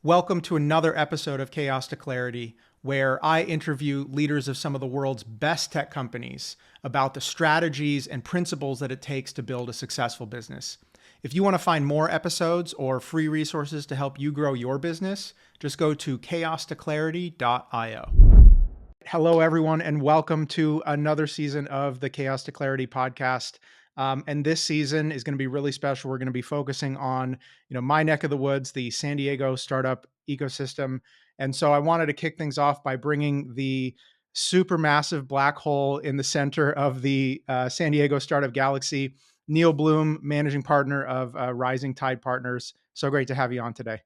Welcome to another episode of Chaos to Clarity, where I interview leaders of some of the world's best tech companies about the strategies and principles that it takes to build a successful business. If you want to find more episodes or free resources to help you grow your business, just go to chaostoclarity.io. Hello, everyone, and welcome to another season of the Chaos to Clarity podcast. And this season is going to be really special. We're going to be focusing on, my neck of the woods, the San Diego startup ecosystem. And so I wanted to kick things off by bringing the supermassive black hole in the center of the San Diego startup galaxy, Neal Bloom, managing partner of Rising Tide Partners. So great to have you on today.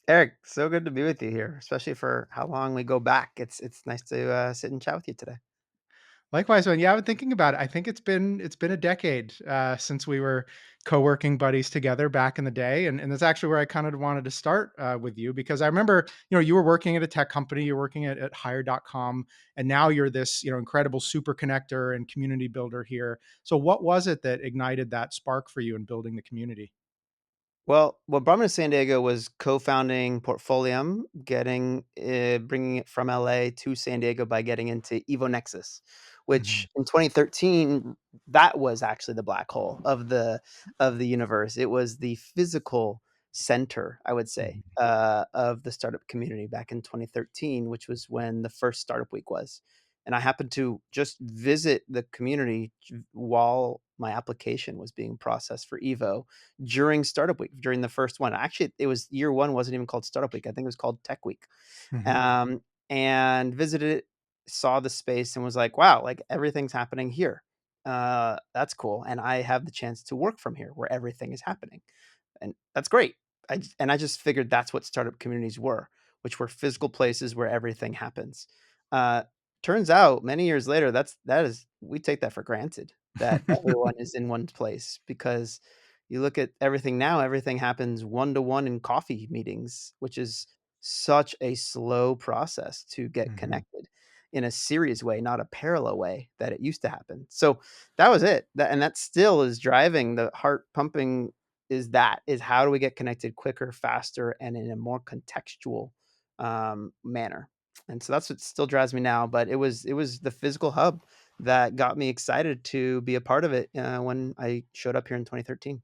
Eric, so good to be with you here, especially for how long we go back. It's nice to sit and chat with you today. Likewise, man. Yeah, I've been thinking about it. I think it's been a decade since we were co-working buddies together back in the day, and that's actually where I kind of wanted to start with you because I remember, you were working at a tech company, you're working at Hire.com, and now you're this, incredible super connector and community builder here. So, what was it that ignited that spark for you in building the community? Well, what brought me to San Diego was co-founding Portfolium, bringing it from LA to San Diego by getting into EvoNexus, which Hmm. in 2013 that was actually the black hole of the universe. It was the physical center, I would say, of the startup community back in 2013, which was when the first Startup Week was. And I happened to just visit the community while my application was being processed for Evo during Startup Week, during the first one. Actually, it was year one wasn't even called Startup Week. I think it was called Tech Week. Hmm. Um, and visited it, saw the space, and was like, wow, like everything's happening here. That's cool. And I have the chance to work from here where everything is happening. And that's great. I just figured that's what startup communities were, which were physical places where everything happens. Uh, Turns out many years later, we take that for granted that everyone is in one place because you look at everything now, everything happens one to one in coffee meetings, which is such a slow process to get Hmm. connected in a serious way, not a parallel way that it used to happen. So that was it. And that still is driving the heart pumping is how do we get connected quicker, faster, and in a more contextual manner. And so that's what still drives me now. But it was the physical hub that got me excited to be a part of it when I showed up here in 2013.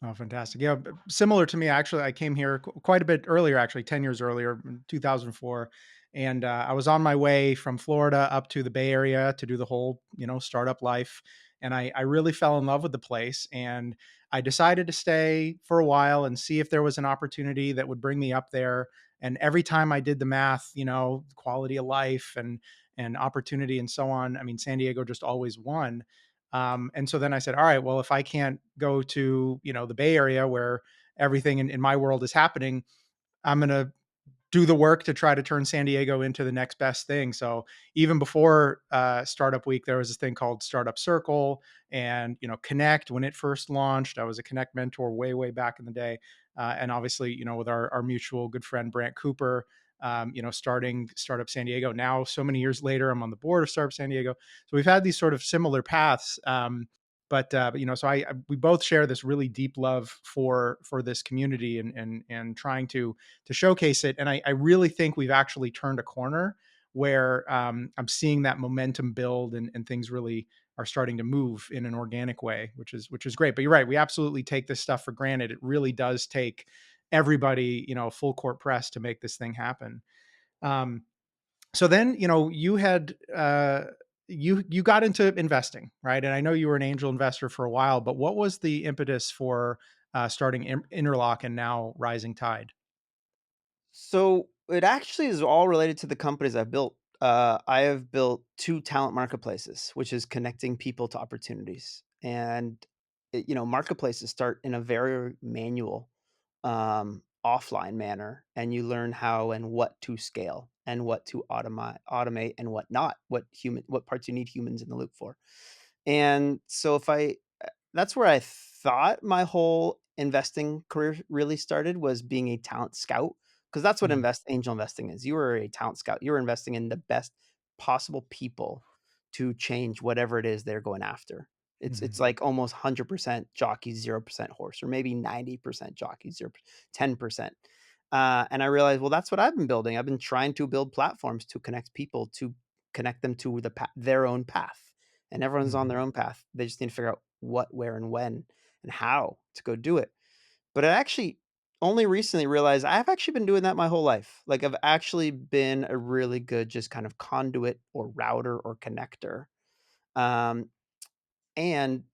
Oh, fantastic. Yeah, similar to me, actually, I came here quite a bit earlier, actually, 10 years earlier, in 2004. And I was on my way from Florida up to the Bay Area to do the whole, startup life. And I really fell in love with the place. And I decided to stay for a while and see if there was an opportunity that would bring me up there. And every time I did the math, quality of life and opportunity and so on, I mean, San Diego just always won. And so then I said, all right, well, if I can't go to, the Bay Area where everything in my world is happening, I'm going to do the work to try to turn San Diego into the next best thing. So even before Startup Week, there was this thing called Startup Circle and, Connect when it first launched. I was a Connect mentor way back in the day. And obviously, with our mutual good friend, Brant Cooper, starting Startup San Diego. Now, so many years later, I'm on the board of Startup San Diego. So we've had these sort of similar paths. So we both share this really deep love for this community and trying to showcase it. And I really think we've actually turned a corner where I'm seeing that momentum build and things really are starting to move in an organic way, which is great. But you're right, we absolutely take this stuff for granted. It really does take everybody, full court press to make this thing happen. Um, so then, you had you got into investing, right? And I know you were an angel investor for a while, but what was the impetus for starting Interlock and now Rising Tide? So it actually is all related to the companies I've built. I have built two talent marketplaces, which is connecting people to opportunities. And marketplaces start in a very manual, offline manner, and you learn how and what to scale and what to automate, and what not, what parts you need humans in the loop for. And so that's where I thought my whole investing career really started, was being a talent scout, because that's what Mm. angel investing is. You are a talent scout. You're investing in the best possible people to change whatever it is they're going after. It's Mhm. like almost 100% jockey, 0% horse, or maybe 90% jockey, 10%. And I realized, well, that's what I've been building. I've been trying to build platforms to connect people, to connect them to their own path. And everyone's on Mhm. their own path. They just need to figure out what, where, and when, and how to go do it. But I actually only recently realized I've actually been doing that my whole life. Like, I've actually been a really good just kind of conduit or router or connector. Um, and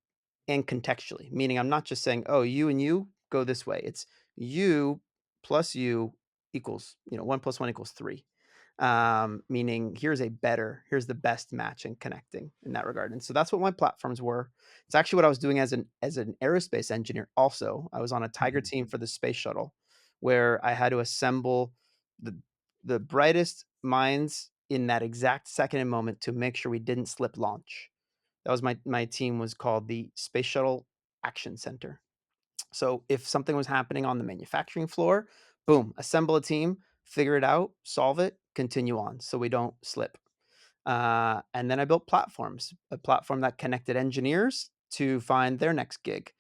contextually, meaning I'm not just saying, "Oh, you and you go this way." It's you plus you equals, 1 plus 1 equals 3. Meaning here's the best match in connecting in that regard. And so that's what my platforms were. It's actually what I was doing as an aerospace engineer also. I was on a Tiger Mhm. team for the space shuttle where I had to assemble the brightest minds in that exact second and moment to make sure we didn't slip launch. That was my team was called the Space Shuttle Action Center. So if something was happening on the manufacturing floor, boom, assemble a team, figure it out, solve it, continue on so we don't slip. And then I built platforms, a platform that connected engineers to find their next gig,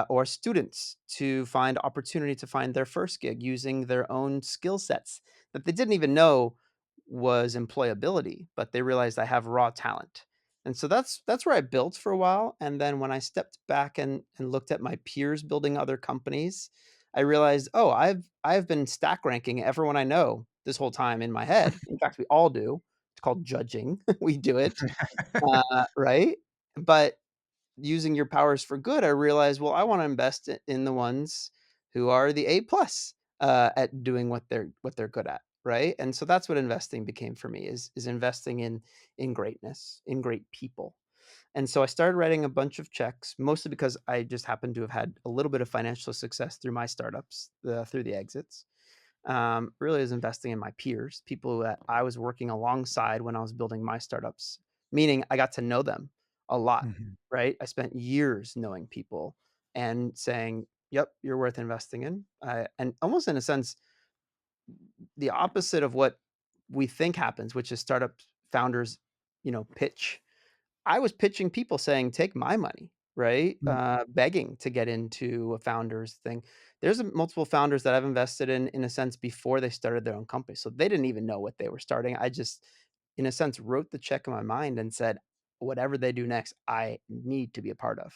or students to find opportunity to find their first gig using their own skill sets that they didn't even know was employability, but they realized I have raw talent. And so that's where I built for a while. And then when I stepped back and looked at my peers building other companies, I realized, oh, I've been stack ranking everyone I know this whole time in my head. In fact, we all do. It's called judging. We do it, right? But using your powers for good, I realized, well, I wanna invest in the ones who are the A plus, at doing what they're good at, right? And so that's what investing became for me is investing in greatness, in great people. And so I started writing a bunch of checks, mostly because I just happened to have had a little bit of financial success through my startups, through the exits. Really is investing in my peers, people that I was working alongside when I was building my startups, meaning I got to know them a lot, Mhm. right? I spent years knowing people and saying, yep, you're worth investing in. And almost in a sense, the opposite of what we think happens, which is startup founders, pitch. I was pitching people saying, "Take my money," right? Mm. Begging to get into a founder's thing. There's multiple founders that I've invested in a sense, before they started their own company, so they didn't even know what they were starting. I just, in a sense, wrote the check in my mind and said, "Whatever they do next, I need to be a part of."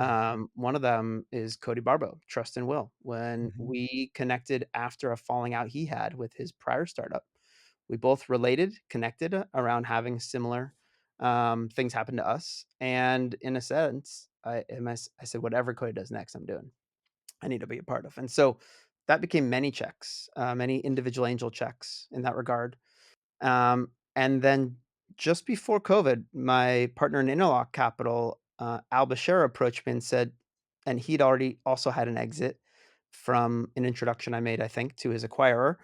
Mm. One of them is Cody Barbo, Trust and Will. When Mhm. we connected after a falling out he had with his prior startup, we both related, connected around having similar things happen to us. And in a sense, I said, whatever Cody does next, I'm doing. I need to be a part of. And so that became many checks, many individual angel checks in that regard. And then just before COVID, my partner in Interlock Capital, Al Bashir, approached me and said, and he'd already also had an exit from an introduction I made, I think, to his acquirer.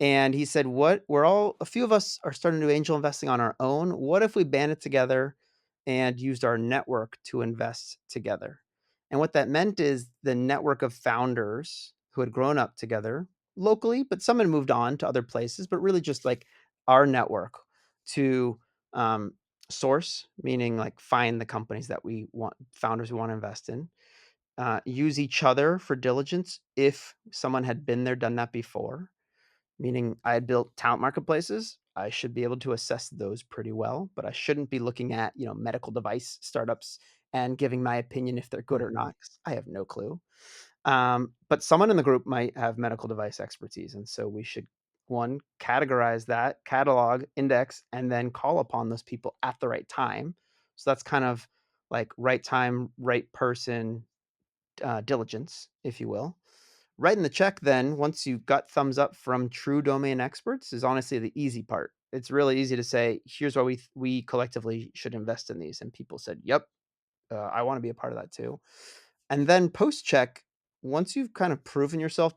And he said, "What a few of us are starting to do angel investing on our own. What if we banded together and used our network to invest together?" And what that meant is the network of founders who had grown up together locally, but some had moved on to other places, but really just like our network to um, source, meaning like find the companies that we want, founders we want to invest in, use each other for diligence if someone had been there, done that before, meaning I had built talent marketplaces. I should be able to assess those pretty well, but I shouldn't be looking at, medical device startups and giving my opinion if they're good or Mhm. not, 'cause I have no clue. But someone in the group might have medical device expertise, and so we should, one, categorize that, catalog, index, and then call upon those people at the right time. So that's kind of like right time, right person, diligence, if you will. Writing the check then, once you got thumbs up from true domain experts, is honestly the easy part. It's really easy to say, "Here's why we collectively should invest in these," and people said, "Yep, I wanna be a part of that too." And then post check, once you've kind of proven yourself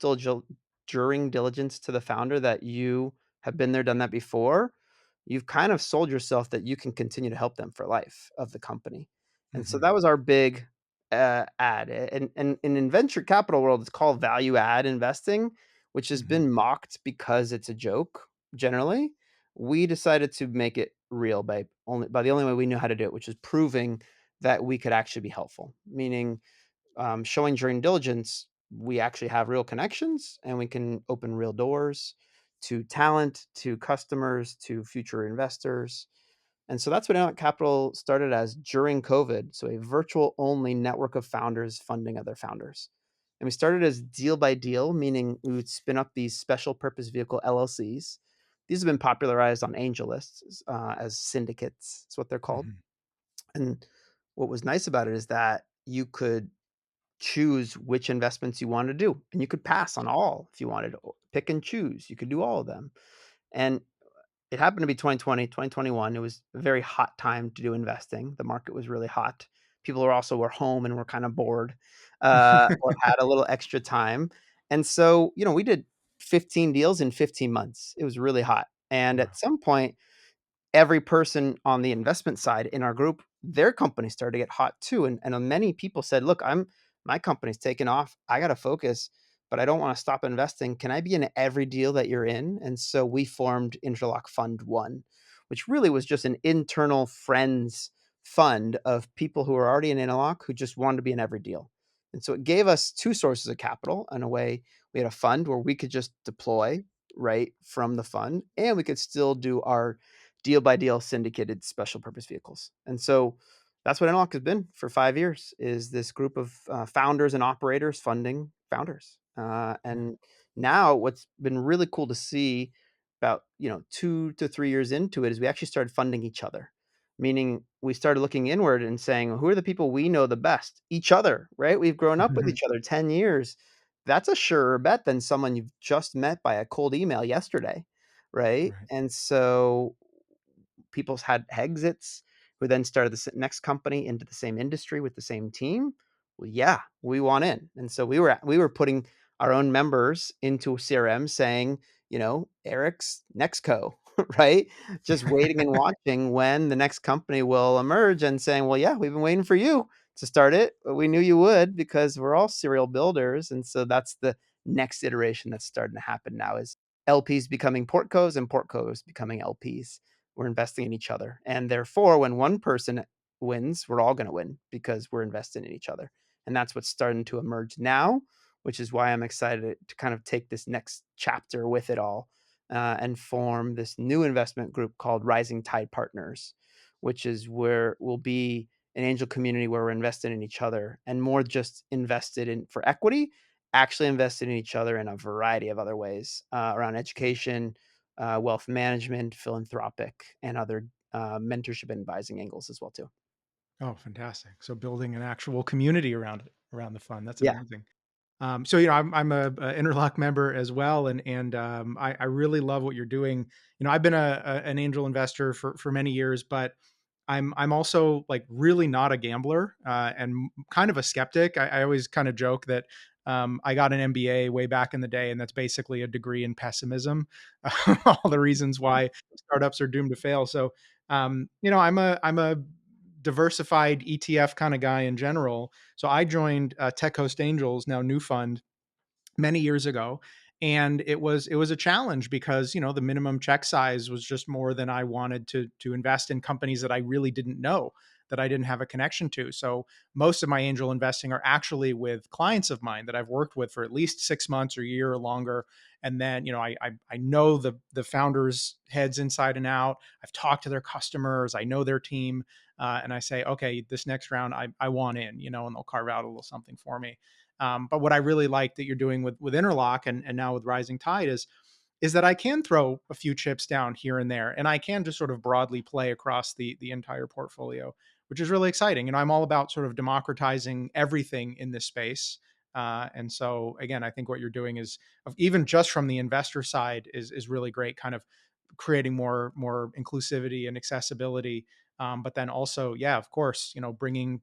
during diligence to the founder that you have been there, done that before, you've kind of sold yourself that you can continue to help them for life of the company. And so Mhm. that was our big ad. And in venture capital world, it's called value add investing, which has Mhm. been mocked because it's a joke generally. We decided to make it real by the only way we knew how to do it, which is proving that we could actually be helpful, meaning showing during diligence we actually have real connections and we can open real doors to talent, to customers, to future investors. And so that's what Interlock Capital started as during COVID. So a virtual only network of founders funding other founders. And we started as deal by deal, meaning we would spin up these special purpose vehicle LLCs. These have been popularized on angel lists as syndicates. That's what they're called. Mhm. And what was nice about it is that you could choose which investments you wanted to do, and you could pass on all if you wanted to pick and choose. You could do all of them. And it happened to be 2020, 2021. It was a very hot time to do investing. The market was really hot. People were home and were kind of bored, or had a little extra time. And so, we did 15 deals in 15 months. It was really hot. And at Wow. some point, every person on the investment side in our group, their company started to get hot too. And many people said, look, my company's taking off. I got to focus, but I don't want to stop investing. Can I be in every deal that you're in? And so we formed Interlock Fund One, which really was just an internal friends fund of people who were already in Interlock who just wanted to be in every deal. And so it gave us two sources of capital. In a way, we had a fund where we could just deploy right from the fund, and we could still do our deal by deal syndicated special purpose vehicles. And so that's what Interlock has been for 5 years, is this group of founders and operators funding founders. Yeah. And now what's been really cool to see about 2 to 3 years into it is we actually started funding each other, meaning we started looking inward and saying, who are the people we know the best? Each other, right? We've grown up with each other 10 years. That's a surer bet than someone you've just met by a cold email yesterday, right? Right. And so people's had exits who then started the next company into the same industry with the same team. Well, yeah, we want in. And so we were putting our own members into CRM saying, Eric's next co, right? Just waiting and watching when the next company will emerge and saying, well, yeah, we've been waiting for you to start it. But we knew you would because we're all serial builders. And so that's the next iteration that's starting to happen now is LPs becoming portcos and portcos becoming LPs. We're investing in each other. And therefore, when one person wins, we're all going to win because we're investing in each other. And that's what's starting to emerge now, which is why I'm excited to kind of take this next chapter with it all and form this new investment group called Rising Tide Partners, which is where we'll be an angel community where we're invested in each other and more just invested in for equity, actually invested in each other in a variety of other ways around education, wealth management, philanthropic, and other mentorship and advising angles as well too. Oh, fantastic. So building an actual community around it, around the fund. That's Yeah, amazing. So I'm a Interlock member as well, and I really love what you're doing. I've been an angel investor for many years, but I'm also like really not a gambler and kind of a skeptic. I always kind of joke that I got an MBA way back in the day, and that's basically a degree in pessimism. All the reasons why startups are doomed to fail. So I'm a diversified ETF kind of guy in general. So I joined Tech Host Angels, now new fund, many years ago, and it was a challenge because the minimum check size was just more than I wanted to invest in companies that I really didn't know, that I didn't have a connection to. So most of my angel investing are actually with clients of mine that I've worked with for at least 6 months or a year or longer. And then I know the founders' heads inside and out. I've talked to their customers. I know their team, and I say, okay, this next round I want in, and they'll carve out a little something for me. But what I really like that you're doing with Interlock and now with Rising Tide is that I can throw a few chips down here and there, and I can just sort of broadly play across the entire portfolio, which is really exciting. I'm all about sort of democratizing everything in this space. And so again, I think what you're doing is even just from the investor side is really great, kind of creating more inclusivity and accessibility. But then also, yeah, of course, bringing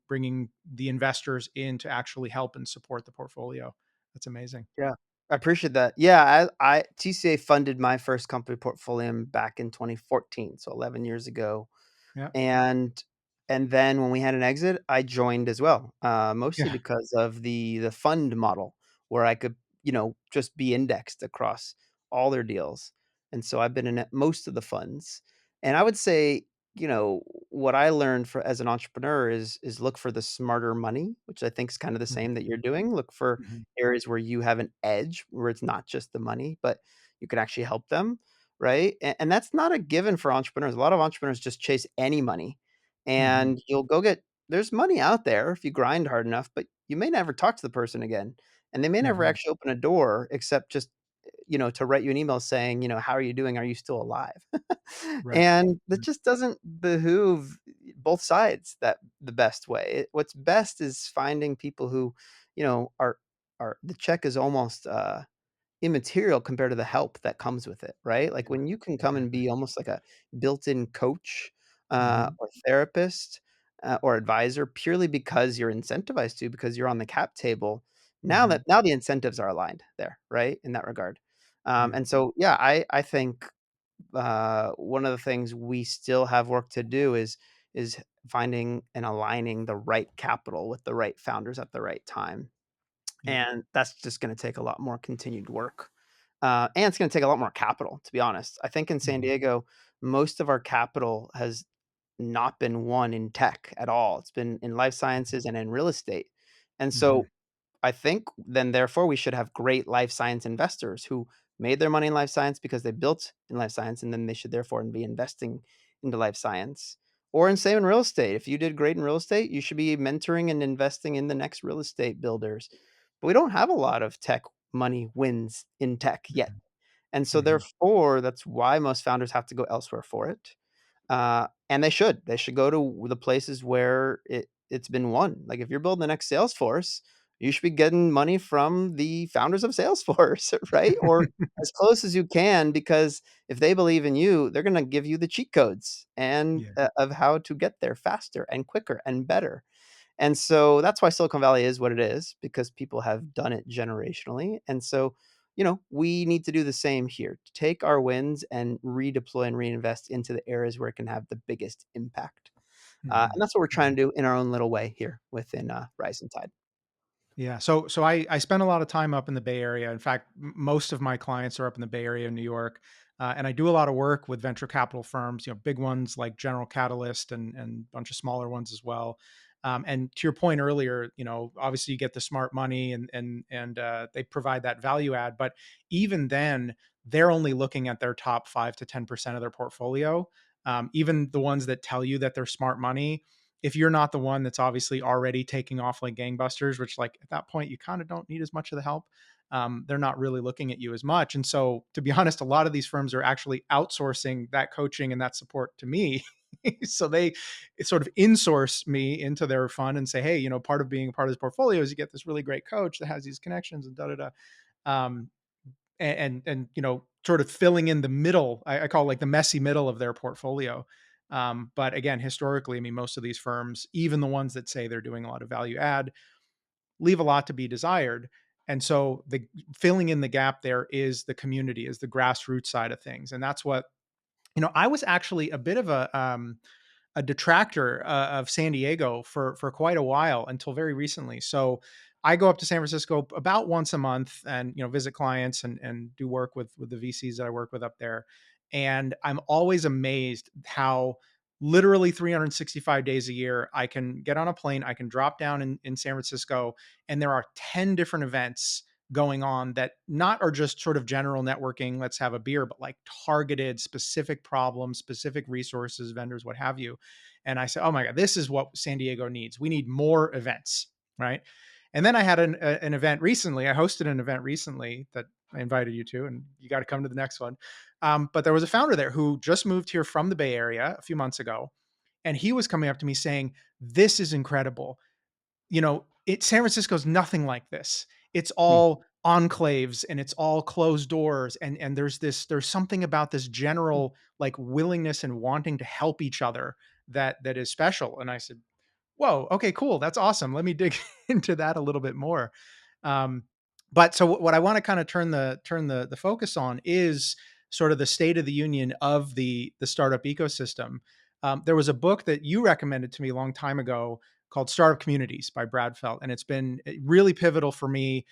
the investors in to actually help and support the portfolio. That's amazing. yeah. I appreciate that. Yeah, I TCA funded my first company Portfolium back in 2014, so 11 years ago. Yeah, And and then when we had an exit, I joined as well, mostly yeah, because of the fund model where I could, just be indexed across all their deals. And so I've been in most of the funds. And I would say, what I learned for as an entrepreneur is look for the smarter money, which I think is kind of the Mhm, same that you're doing. Look for mhm, areas where you have an edge, where it's not just the money, but you can actually help them, right? And that's not a given for entrepreneurs. A lot of entrepreneurs just chase any money, mhm. and you'll go get there's money out there if you grind hard enough, but you may never talk to the person again, and they may never Mhm. actually open a door except just to write you an email saying, "How are you doing? Are you still alive?" Right. And that Right. just doesn't behoove both sides that the best way. What's best is finding people who, are the check is almost, immaterial compared to the help that comes with it, right? Like, Yeah, when you can come and exactly. be almost like a built-in coach, Mhm, or therapist, or advisor purely because you're incentivized to, because you're on the cap table, mhm. now the incentives are aligned there, right, in that regard. Yeah. And so, yeah, I think, one of the things we still have work to do is finding and aligning the right capital with the right founders at the right time. Yep. And that's just gonna take a lot more continued work. And it's gonna take a lot more capital, to be honest. I think in San Mhm, Diego, most of our capital has not been won in tech at all. It's been in life sciences and in real estate. And mhm, so I think then therefore we should have great life science investors who made their money in life science because they built in life science, and then they should therefore be investing into life science. Or in same in real estate. If you did great in real estate, you should be mentoring and investing in the next real estate builders. But we don't have a lot of tech money wins in tech yet. mhm, And so mhm, therefore that's why most founders have to go elsewhere for it. And they should. They should go to the places where it's been won. Like, if you're building the next Salesforce, you should be getting money from the founders of Salesforce, right? Or as close as you can, because if they believe in you, they're gonna give you the cheat codes and, Yeah. of how to get there faster and quicker and better. And so that's why Silicon Valley is what it is, because people have done it generationally. And so, we need to do the same here. Take our wins and redeploy and reinvest into the areas where it can have the biggest impact. And Mhm, that's what we're trying mhm. to do in our own little way here within Rise and Tide. Yeah. So I spend a lot of time up in the Bay Area. In fact, most of my clients are up in the Bay Area in New York, and I do a lot of work with venture capital firms. Big ones like General Catalyst and a bunch of smaller ones as well. And to your point earlier, obviously you get the smart money and they provide that value add. But even then, they're only looking at their top 5 to 10% of their portfolio. Even the ones that tell you that they're smart money, if you're not the one that's obviously already taking off like gangbusters, which like at that point you kind of don't need as much of the help, they're not really looking at you as much. And so, to be honest, a lot of these firms are actually outsourcing that coaching and that support to me. So they sort of insource me into their fund and say, hey, part of being a part of this portfolio is you get this really great coach that has these connections and da da da. Um, and sort of filling in the middle. I call it like the messy middle of their portfolio. But again, historically, I mean, most of these firms, even the ones that say they're doing a lot of value add, leave a lot to be desired. And so the filling in the gap there is the community, is the grassroots side of things. And that's what, I was actually a bit of a detractor of San Diego for quite a while until very recently. So I go up to San Francisco about once a month and visit clients and do work with the VCs that I work with up there. And I'm always amazed how literally 365 days a year I can get on a plane, I can drop down in San Francisco, and there are 10 different events going on that not are just sort of general networking, let's have a beer, but like targeted specific problems, specific resources, vendors, what have you. And I said, oh my God, this is what San Diego needs. We need more events. Right. And then I had an event recently. I hosted an event recently that I invited you to, and you got to come to the next one. But there was a founder there who just moved here from the Bay Area a few months ago. And he was coming up to me saying, this is incredible. San Francisco's nothing like this. It's Mm, all enclaves and it's all closed doors. And there's something about this mm, general like willingness and wanting to help each other that is special. And I said, whoa, okay, cool. That's awesome. Let me dig into that a little bit more. Um, but so what I want to kind of turn the focus on is sort of the state of the union of the startup ecosystem. There was a book that you recommended to me a long time ago called Startup Communities by Brad Felt, and it's been really pivotal for me,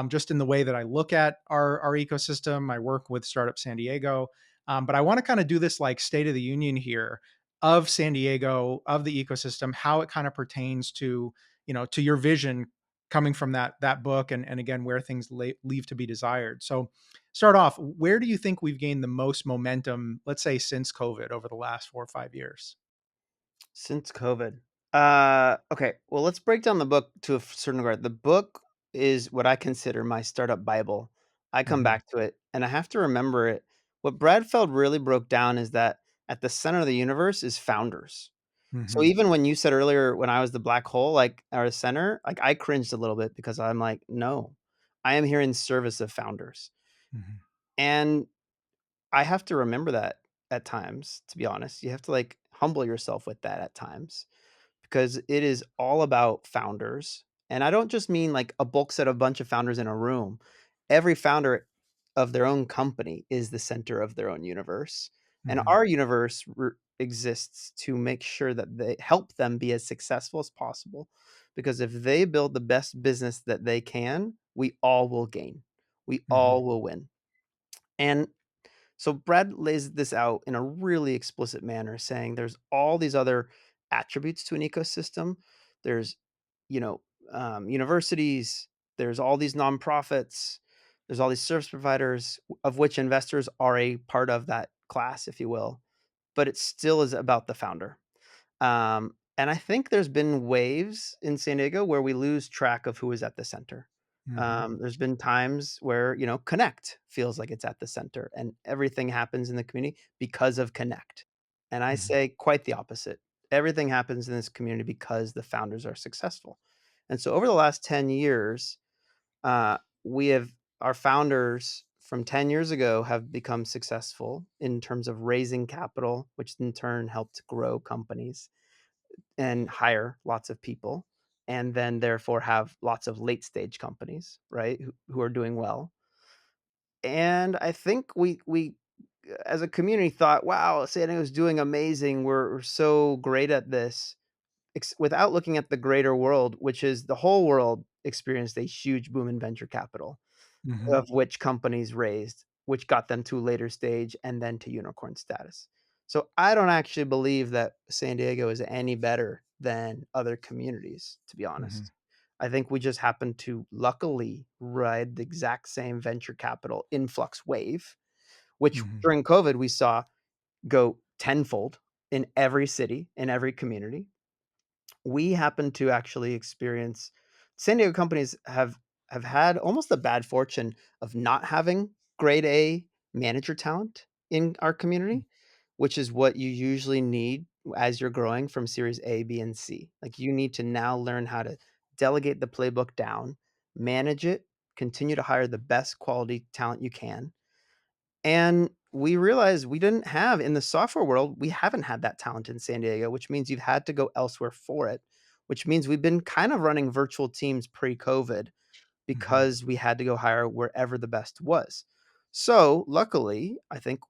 just in the way that I look at our ecosystem. I work with Startup San Diego, but I want to kind of do this like state of the union here of San Diego, of the ecosystem, how it kind of pertains to, to your vision coming from that book, and again, where things leave to be desired. So start off, where do you think we've gained the most momentum, let's say since COVID over the last 4 or 5 years? Since COVID. Okay, well, let's break down the book to a certain regard. The book is what I consider my startup Bible. I come Hmm. back to it and I have to remember it. What Bradfeld really broke down is that at the center of the universe is founders. So Hmm. even when you said earlier when I was the black hole, like our center, like I cringed a little bit because I'm like, no, I am here in service of founders. Hmm. And I have to remember that at times, to be honest. You have to like humble yourself with that at times because it is all about founders. And I don't just mean like a bulk set of bunch of founders in a room. Every founder of their own company is the center of their own universe. And Hmm. our universe exists to make sure that they help them be as successful as possible. Because if they build the best business that they can, we all will gain. We Hmm. all will win. And so Brad lays this out in a really explicit manner, saying there's all these other attributes to an ecosystem. There's, you know, universities. There's all these nonprofits. There's all these service providers, of which investors are a part of that class, if you will. But it still is about the founder. And I think there's been waves in San Diego where we lose track of who is at the center. Hmm. There's been times where, Connect feels like it's at the center and everything happens in the community because of Connect. And I Hmm. say quite the opposite. Everything happens in this community because the founders are successful. And so over the last 10 years, we have our founders from 10 years ago have become successful in terms of raising capital, which in turn helped grow companies and hire lots of people, and then therefore have lots of late stage companies, right, who are doing well. And I think we as a community thought, wow, San Diego's doing amazing. We're so great at this, without looking at the greater world, which is the whole world experienced a huge boom in venture capital, Hmm. of which companies raised, which got them to later stage and then to unicorn status. So I don't actually believe that San Diego is any better than other communities, to be Hmm. honest. I think we just happen to luckily ride the exact same venture capital influx wave, which Hmm. during COVID we saw go tenfold in every city, in every community. We happen to actually experience San Diego companies have had almost the bad fortune of not having grade A manager talent in our community, which is what you usually need as you're growing from series A, B, and C. Like you need to now learn how to delegate the playbook down, manage it, continue to hire the best quality talent you can, and we realized we didn't have in the software world, we haven't had that talent in San Diego, which means you've had to go elsewhere for it, which means we've been kind of running virtual teams pre-COVID Hmm. because we had to go hire wherever the best was. So, luckily, I think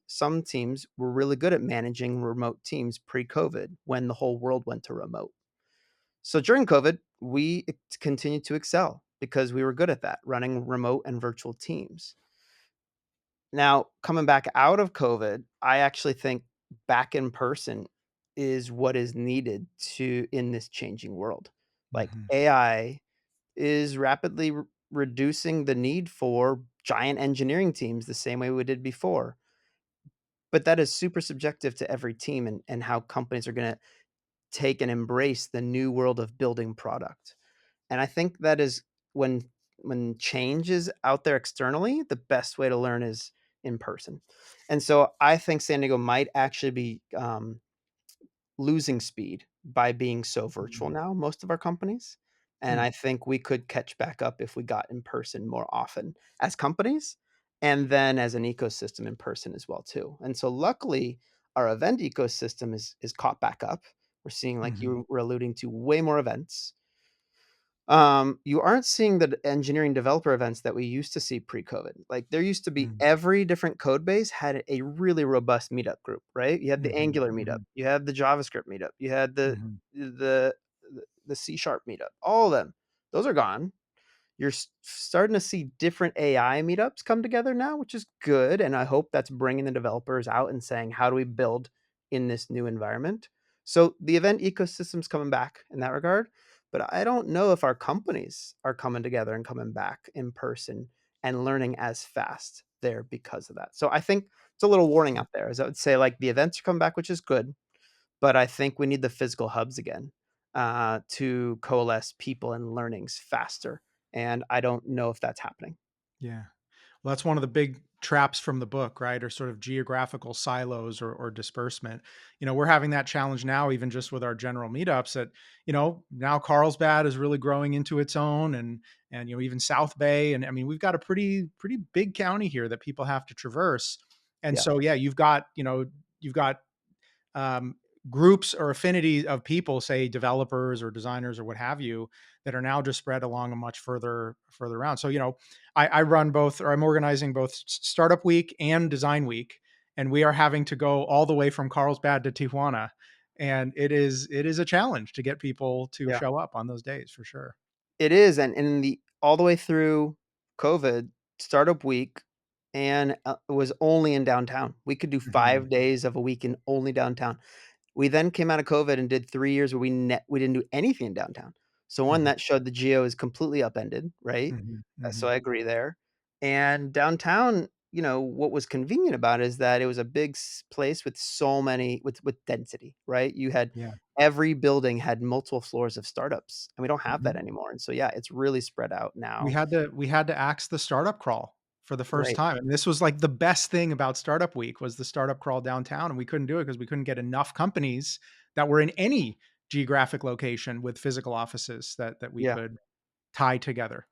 some teams were really good at managing remote teams pre-COVID when the whole world went to remote. So during COVID, we continued to excel because we were good at that, running remote and virtual teams. Now, coming back out of COVID, I actually think back in person is what is needed to in this changing world. Like Hmm. AI is rapidly reducing the need for giant engineering teams the same way we did before. But that is super subjective to every team and how companies are going to take and embrace the new world of building product. And I think that is when when change is out there externally, the best way to learn is in person. And so I think San Diego might actually be losing speed by being so virtual now, most of our companies. And Hmm. I think we could catch back up if we got in person more often as companies and then as an ecosystem in person as well too. And so luckily our event ecosystem is caught back up. We're seeing, like Hmm. you were alluding to, way more events. You aren't seeing the engineering developer events that we used to see pre-COVID. Like there used to be Hmm. every different code base had a really robust meetup group, right? You had the Hmm. Angular meetup, Hmm. you had the JavaScript meetup, you had Hmm. the the C sharp meetup. All of them, those are gone. You're starting to see different AI meetups come together now, which is good, and I hope that's bringing the developers out and saying, how do we build in this new environment. So the event ecosystem's coming back in that regard, but I don't know if our companies are coming together and coming back in person and learning as fast there because of that. So I think it's a little warning out there, as I would say, like the events are coming back, which is good, but I think we need the physical hubs again to coalesce people and learnings faster. And I don't know if that's happening. Yeah. Well, that's one of the big traps from the book, right? Or sort of geographical silos or disbursement. We're having that challenge now, even just with our general meetups that, now Carlsbad is really growing into its own and, even South Bay. And I mean, we've got a pretty big county here that people have to traverse. And Yeah. so, yeah, you've got um, groups or affinities of people, say developers or designers or what have you, that are now just spread along a much further around. So, I run both, or I'm organizing both Startup Week and Design Week, and we are having to go all the way from Carlsbad to Tijuana, and it is a challenge to get people to Yeah. show up on those days for sure. It is, and the all the way through COVID, Startup Week, and, it was only in downtown. We could do Mhm, 5 days of a week in only downtown. We then came out of COVID and did 3 years where we didn't do anything in downtown. So, one, mhm, that showed the geo is completely upended, right? mhm, So mhm, I agree there. And downtown, what was convenient about it is that it was a big place with so many with density, right? You had yeah. every building had multiple floors of startups, and we don't have that Mhm. anymore. And so, yeah, it's really spread out We now. had to we had to axe the startup crawl for the first Right. time, and this was, like, the best thing about Startup Week was the startup crawl downtown, and we couldn't do it because we couldn't get enough companies that were in any geographic location with physical offices that we Yeah. could tie together.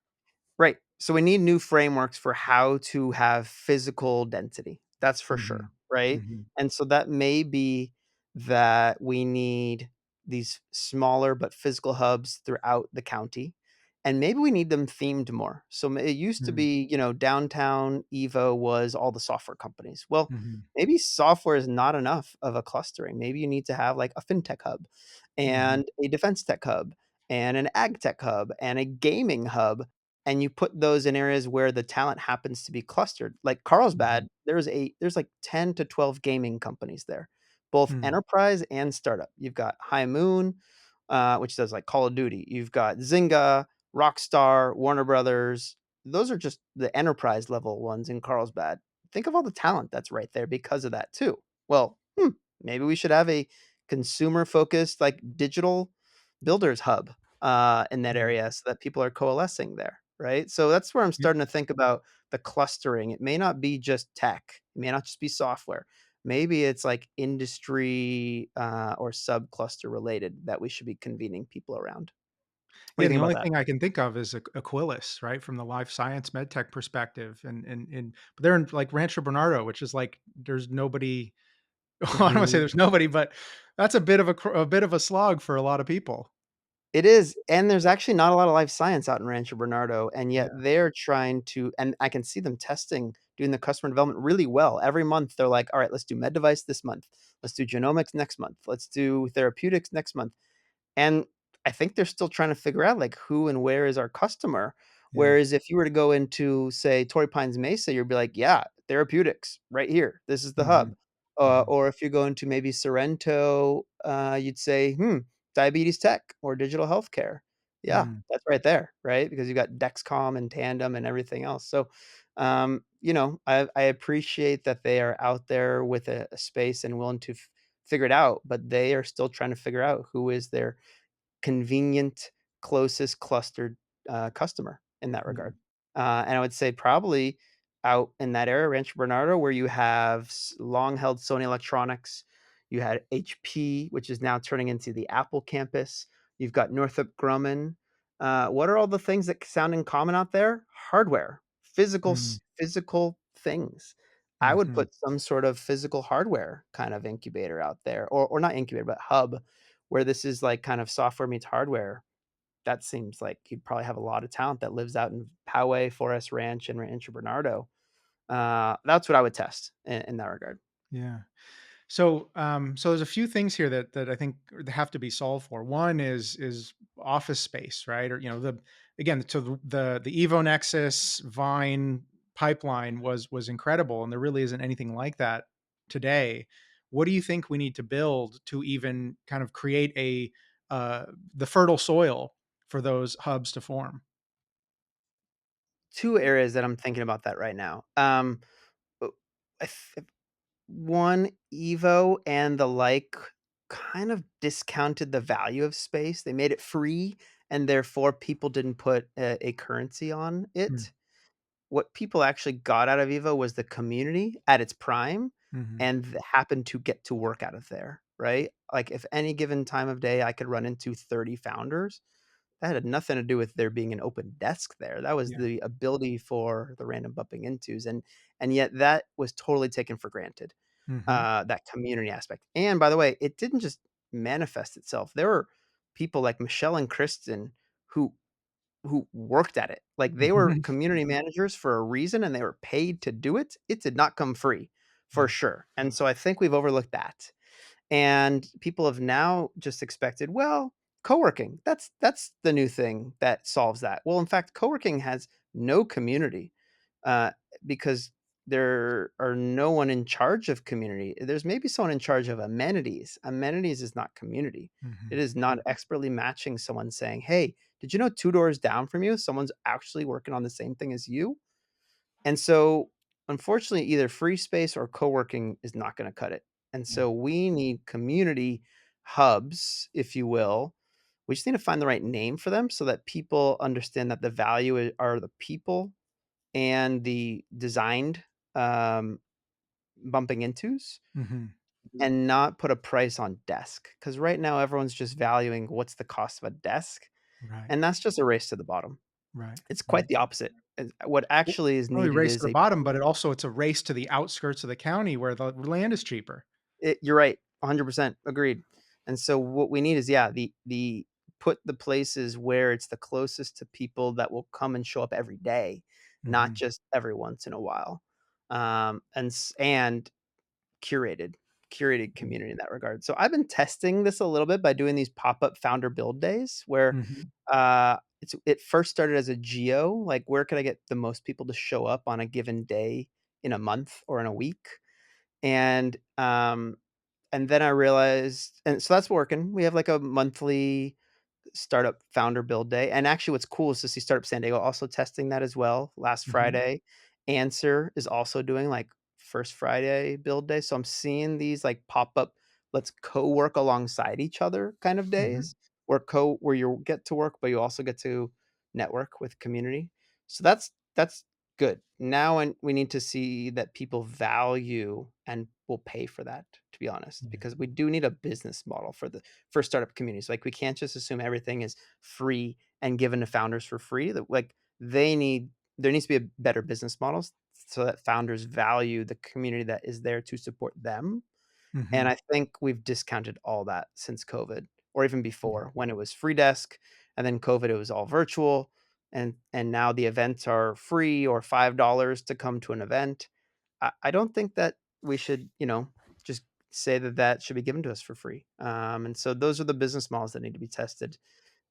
Right. So we need new frameworks for how to have physical density. That's for sure, Mhm. right? Mhm. And so that may be that we need these smaller but physical hubs throughout the county. And maybe we need them themed more. So it used to Mm. be, downtown Evo was all the software companies. Well, Mhm. maybe software is not enough of a clustering. Maybe you need to have like a fintech hub Mhm. and a defense tech hub and an ag tech hub and a gaming hub, and you put those in areas where the talent happens to be clustered. Like Mhm. Carlsbad, there's like 10 to 12 gaming companies there, both Mm. enterprise and startup. You've got High Moon, which does like Call of Duty. You've got Zynga, Rockstar, Warner Brothers. Those are just the enterprise level ones in Carlsbad. Think of all the talent that's right there because of that too. Well, maybe we should have a consumer focused like digital builders hub in that Mm. area so that people are coalescing there, right? So that's where I'm Yeah. starting to think about the clustering. It may not be just tech, it may not just be software. Maybe it's like industry or sub cluster related that we should be convening people around. What do Yeah, you and think the about only that? thing I can think of is Aquilus, right, from the life science medtech perspective, and but they're in, like, Rancho Bernardo, which is, like, there's nobody. I don't wanna say Mhm. there's nobody, but that's a bit of a slog for a lot of people. It is, and there's actually not a lot of life science out in Rancho Bernardo, and yet Yeah. they're trying to, and I can see them testing, doing the customer development really well. Every month, they're like, "All right, let's do med device this month. Let's do genomics next month. Let's do therapeutics next month." And I think they're still trying to figure out, like, who and where is our customer. Yeah. Whereas if you were to go into, say, Torrey Pines Mesa, you'd be like, "Yeah, therapeutics right here. This is the hub." Mhm. Mhm. Or if you go into maybe Sorrento, you'd say, diabetes tech or digital healthcare. Yeah, Mm. that's right there, right? Because you got Dexcom and Tandem and everything else. So, I appreciate that they are out there with a space and willing to figure it out, but they are still trying to figure out who is their convenient, closest clustered, customer in that Mm. regard. And I would say probably out in that area, Rancho Bernardo, where you have long held Sony Electronics, you had HP, which is now turning into the Apple campus. You've got Northrop Grumman. What are all the things that sound in common out there? Hardware, Mm. physical things. I would Mhm. put some sort of physical hardware kind of incubator out there, or not incubator, but hub where this is like kind of software meets hardware. That seems like you'd probably have a lot of talent that lives out in Poway, Forest Ranch, and Rancho Bernardo. That's what I would test in that regard. Yeah. So there's a few things here that I think have to be solved for. One is office space, right? Or the again, so the EvoNexus Vine pipeline was incredible, and there really isn't anything like that today. what do you think we need to build to even kind of create the fertile soil for those hubs to form? 2 areas that I'm thinking about that right now. Uh, I th One, Evo and the like kind of discounted the value of space. They made it free, and therefore people didn't put a currency on Mm, it. What people actually got out of Evo was the community at its prime mhm, and happened to get to work out of there, right? Like, if any given time of day I could run into 30 founders, that had nothing to do with there being an open desk there. That was yeah, the ability for the random bumping intos, and yet that was totally taken for granted, mhm, that community aspect. And by the way, it didn't just manifest itself. There were people like Michelle and Kristen who worked at it. Like, they were mhm, community managers for a reason, and they were paid to do it. It did not come free, for yeah, sure. And so I think we've overlooked that. And people have now just expected, well, co-working, that's the new thing that solves that. Well, in fact, co-working has no community, uh, because there are no one in charge of community. There's maybe someone in charge of amenities. Amenities is not community. It mhm, is not expertly matching someone saying, "Hey, did you know 2 doors down from you, someone's actually working on the same thing as you?" And so, unfortunately, either free space or co-working is not gonna cut it. And yeah, so we need community hubs, if you will. We just need to find the right name for them so that people understand that the value are the people and the designed, um, bumping intos, mhm, and not put a price on desk. Because right now everyone's just valuing what's the cost of a desk, right, and that's just a race to the bottom. right, It's right. quite the opposite. What Well, actually is not only needed race to is the a bottom, but it's a race to the outskirts of the county where the land is cheaper. You're right, 100%, agreed. And so what we need is, yeah, the put the places where it's the closest to people that will come and show up every day, not Mhm, just every once in a while. And curated curated mhm, community in that regard. So I've been testing this a little bit by doing these pop-up founder build days where, mhm, it first started as a geo, like, where could I get the most people to show up on a given day in a month or in a week? And, and then I realized, and so that's working. We have like a monthly startup founder build day. And actually, what's cool is to see Startup San Diego also testing that as well last mhm, Friday. Answer is also doing like first Friday build day. So I'm seeing these like pop up, let's co work alongside each other kind of mhm, days where you get to work, but you also get to network with community. So that's good. Now, and we need to see that people value and will pay for that, to be honest, yeah, because we do need a business model for startup communities. Like, we can't just assume everything is free and given to founders for free. That, like, there needs to be a better business models so that founders value the community that is there to support them. And mhm, I think we've discounted all that since COVID, or even yeah, before when it was free desk, and then COVID, it was all virtual, and now the events are free or $5 to come to an event. I don't think that we should, just say that that should be given to us for free. And so those are the business models that need to be tested.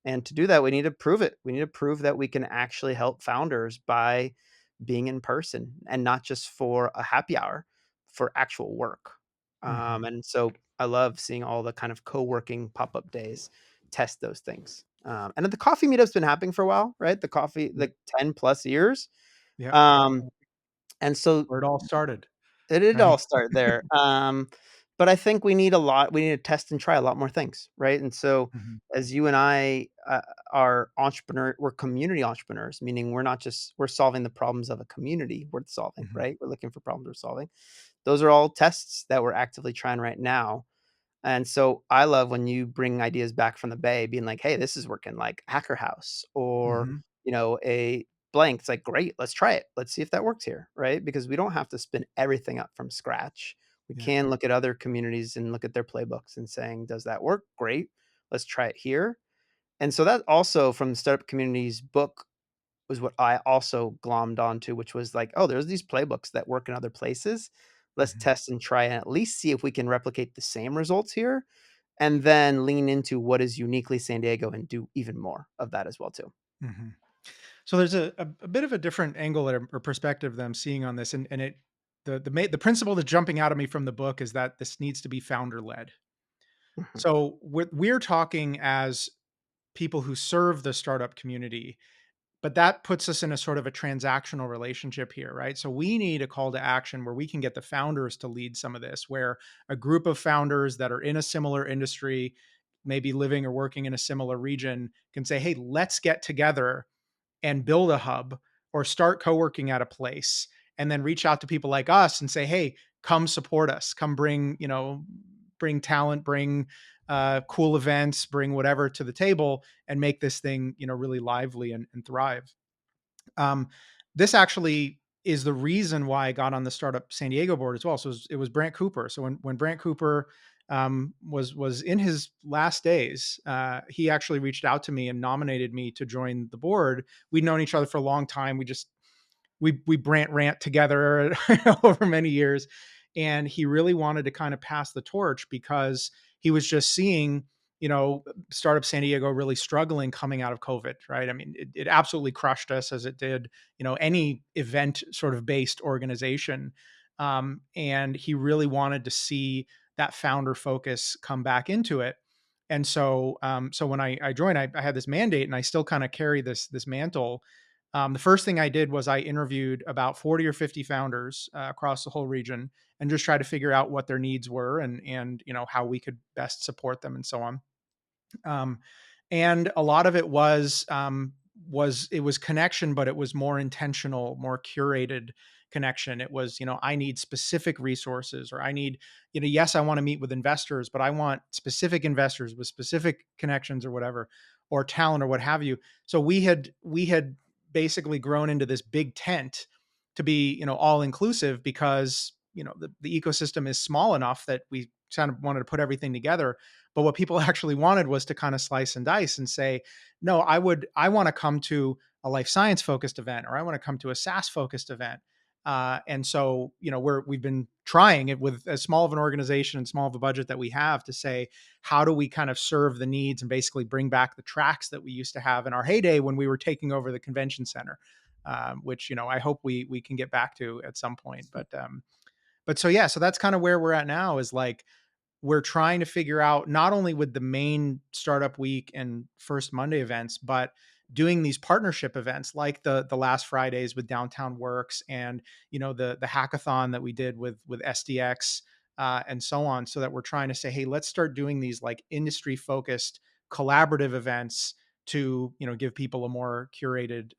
And to do that, we need to prove it. We need to prove that we can actually help founders by being in person and not just for a happy hour, for actual work. mhm, And so I love seeing all the kind of co-working pop-up days test those things. And then the coffee meetup's been happening for a while, right? The coffee, yep, like 10 plus years. yep, Um, and so where it all started, it did right? all start there. But I think we need to test and try a lot more things, right? And so, Mhm, as you and I, we're community entrepreneurs, meaning we're solving the problems of a community worth solving, mhm, right? We're looking for problems we're solving. Those are all tests that we're actively trying right now. And so I love when you bring ideas back from the Bay, being like, "Hey, this is working," like Hacker House or, mhm, a blank. It's like, "Great, let's try it. Let's see if that works here," right? Because we don't have to spin everything up from scratch. We yeah, can look at other communities and look at their playbooks and saying, "Does that work? Great. Let's try it here." And so that also from the startup community's book was what I also glommed onto, which was like, "Oh, there's these playbooks that work in other places. Let's mhm, test and try and at least see if we can replicate the same results here, and then lean into what is uniquely San Diego and do even more of that as well too." mhm. So there's a bit of a different angle or perspective that I'm seeing on this, and it the principle that's jumping out of me from the book is that this needs to be founder led. Mhm. So we're talking as people who serve the startup community, but that puts us in a sort of a transactional relationship here, right? So we need a call to action where we can get the founders to lead some of this, where a group of founders that are in a similar industry, maybe living or working in a similar region, can say, hey, let's get together and build a hub or start co-working at a place, and then reach out to people like us and say, hey, come support us, come bring, bring talent, bring cool events, bring whatever to the table, and make this thing, really lively and thrive. um, this actually is the reason why I got on the Startup San Diego board as well. So it was Brant Cooper. So when Brant Cooper was in his last days, he actually reached out to me and nominated me to join the board. We'd known each other for a long time. We Brant rant together over many years, and he really wanted to kind of pass the torch because he was just seeing, Startup San Diego really struggling coming out of COVID, right? I mean, it absolutely crushed us, as it did, any event sort of based organization. And he really wanted to see that founder focus come back into it. And so when I joined, I had this mandate, and I still kind of carry this mantle. The first thing I did was I interviewed about 40 or 50 founders across the whole region, and just try to figure out what their needs were, and how we could best support them and so on. um, and a lot of it was connection, but it was more intentional, more curated connection. It was, I need specific resources, or I need, yes, I want to meet with investors, but I want specific investors with specific connections or whatever, or talent or what have you. So we had basically grown into this big tent to be, all inclusive, because the ecosystem is small enough that we kind of wanted to put everything together. But what people actually wanted was to kind of slice and dice and say, no, I want to come to a life science focused event, or I want to come to a SaaS focused event. And so, we've been trying it with as small of an organization and small of a budget that we have, to say, how do we kind of serve the needs and basically bring back the tracks that we used to have in our heyday when we were taking over the convention center, which, I hope we can get back to at some point. But so yeah, so that's kind of where we're at now, is like, we're trying to figure out, not only with the main Startup Week and First Monday events, but doing these partnership events like the last Fridays with Downtown Works, and the hackathon that we did with SDX, and so on, so that we're trying to say, hey, let's start doing these like industry focused collaborative events to give people a more curated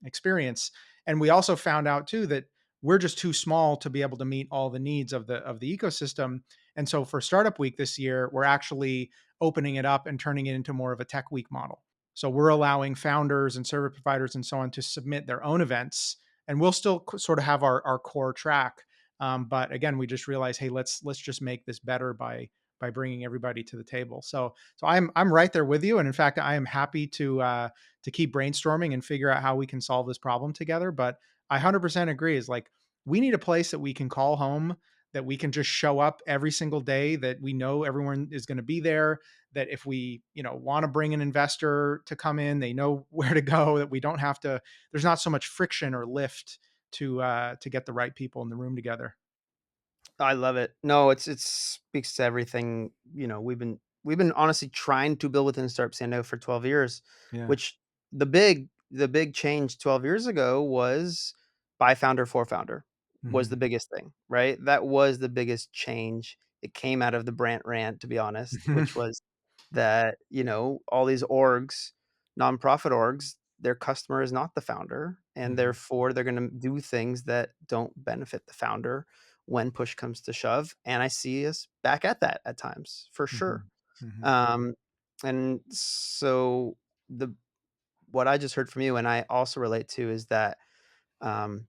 experience. And we also found out too that we're just too small to be able to meet all the needs of the ecosystem. And so for Startup Week this year, we're actually opening it up and turning it into more of a tech week model. So we're allowing founders and service providers and so on to submit their own events, and we'll still sort of have our core track. But again, we just realized, hey, let's just make this better by bringing everybody to the table. So I'm right there with you, and in fact, I am happy to keep brainstorming and figure out how we can solve this problem together. But I 100% agree. Is like, we need a place that we can call home, that we can just show up every single day, that we know everyone is going to be there, that if we want to bring an investor to come in, they know where to go, that we don't have to, there's not so much friction or lift to get the right people in the room together. I love it. No, it speaks to everything, we've been honestly trying to build within Startup Sando for 12 years, Yeah. which the big change 12 years ago was by founder for founder was Hmm. the biggest thing, right? That was the biggest change. It came out of the Brant rant, to be honest, which was that, all these orgs, nonprofit orgs, their customer is not the founder, and Hmm. therefore they're going to do things that don't benefit the founder when push comes to shove. And I see us back at that at times, for sure. Hmm. Hmm. Um, and so the what I just heard from you, and I also relate to, is that um,